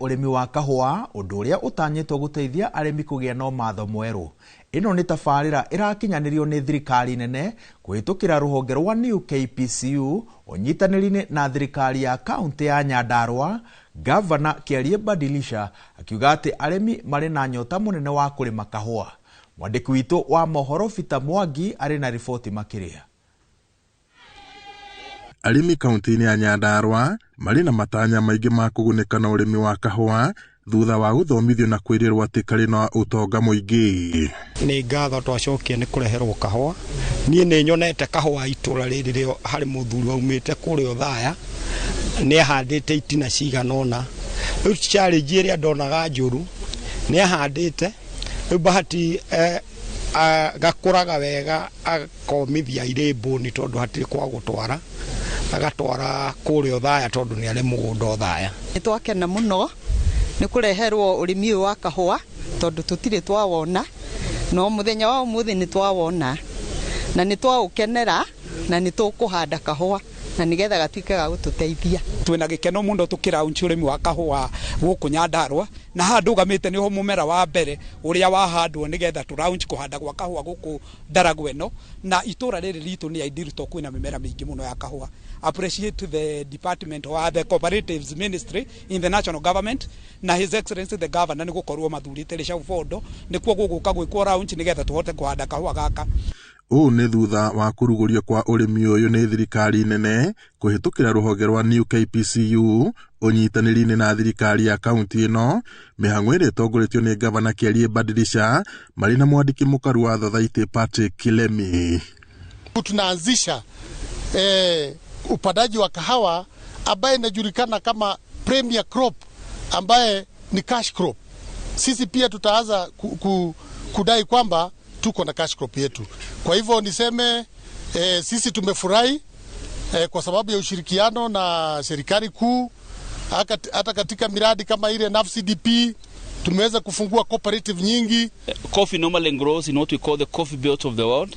Urimi wa kahua undu uria utanyitwo guteithia arimi kugia na matho mweru. Ino ni tafarira irakinyanirio ni thirikari nene kuhitukira ruhonge rwa New KPCU unyitanirine na thirikari ya kaunti ya Nyandarua. Gavana Kiarie Badilisha akiuga ati arimi mari na nyota munene wa kurima kahua. Mwandiki witu wa mohoro Peter Mwangi ari na ripoti makiria. Arimi kaunti ya Nyandarua mari na matanya maingi ma kuguneka na urimi wa kahua thutha wa guthomithio na kwirirwo ati kari na utonga muingi. Ni ngatho twacokie ni kureherwo kahua. Nie ni nyonete kahua itura riri rio hari muthuri waumite kuri Othaya ni ahandite itina ciganona. Riu challenge iria ndonaga njuru ni ahandite bahati gakuraga wega akomithia irembo ni tondu hatiri kwa gutwara agatwara kuri Othaya tondu ni ari mugunda Othaya. Nitwakena muno ni kureherwo urimi wa kahua tondu tutire twawona no muthenya wa umuthi ni twawona na ni twaukenera na ni tukuhanda kahua na nigetha gatwike ga gututeithia. Twina gikeno muno tukiraunchi urimi wa kahua guku Nyandarua na handu gamite niho mumera wa mbere uria wahandwo nigetha turaunchi kuhanda gwa kahua guku Ndaragweno na itura riri ritu ni aidiruto kwina mimera mingi muno ya kahua. Appreciate to the department or the cooperatives ministry in the national government na his excellency the governor ni gukorwo mathurite risha ufondo nikuo guguka gwikwo raunchi nigetha tuhote kuhanda kahua gaka. Uu ni thutha wa kurugurio kwa urimi uyu ni thirikari nene kuhitukira ruhonge rwa New KPCU unyitanirine na thirikari ya kaunti ino. Mihango iri itongoretio ni Gavana Kiarie Badilisha mari na mwandiki mukaru wa Thathaiti Patrick Kilemi. Tunaanzisha upandaji wa kahawa ambaye inajulikana kama premier crop ambaye ni cash crop. Sisi pia tutaanza kudai kwamba tuko na cash crop yetu. Kwa hivyo niseme sisi tumefurahi kwa sababu ya ushirikiano na serikali kuu, hata katika miradi kama ile NAFCDP tumeweza kufungua cooperative nyingi. Coffee normally grows in what we call the coffee belt of the world,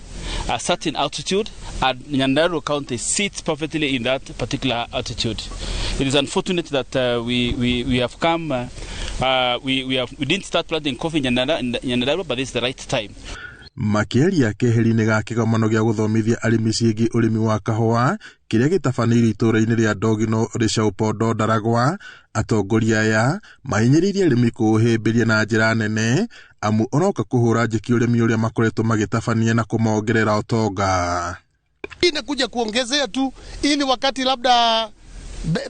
a certain altitude, and Nyandarua County sits perfectly in that particular altitude. It is unfortunate that we have come, we didn't start planting coffee in Nyandarua, but it's the right time. Makiaria keheri-ini ga kigamano gia guthomithia arimi ciigi urimi wa kahua kiria gitafaniri itura-ini ria Ndogino rica upondo Ndaragwa, atongoria aya mahinyiririe arimi kuhimbiria na njira nene amu onoka kuhura njiki urimi uria makoretwo magitabania na kumongerera utonga. Inakuja kuongezea tu ili wakati labda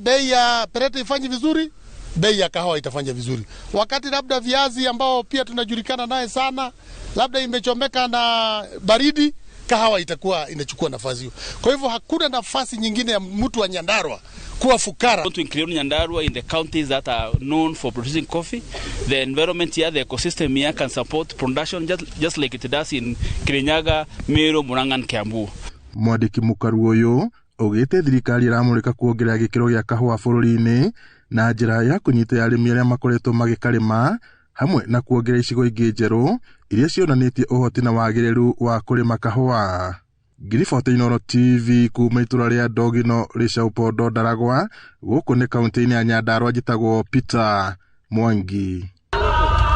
bei ya perete ifanye vizuri, bei ya kahawa itafanya vizuri. Wakati labda viazi ambao pia tunajulikana naye sana labda imechomeka na baridi, kahawa itakuwa inachukua nafasi hiyo. Kwa hivyo hakuna nafasi nyingine ya mtu wa Nyandarua kuwa fukara. To include Nyandarua in the counties that are known for producing coffee, the environment here, the ecosystem here can support production just like it does in Kirinyaga, Meru, Murang'a and Kiambu. Mwandiki mukaru uyu ugite thirikari iramurika kuongerera gikiro gia kahua bururi-ini na njira ya kunyita arimi aria makoretwo magikarima hamwe na kuongerera icigo ingi njeru iria cionanitie uhoti na wagiriru wa kurima kahua. Ngiriboti Inooro TV kuma itura ria Ndogino rica upondo Ndaragwa guku ni kaunti-ini ya Nyandarua njitagwo Peter Mwangi.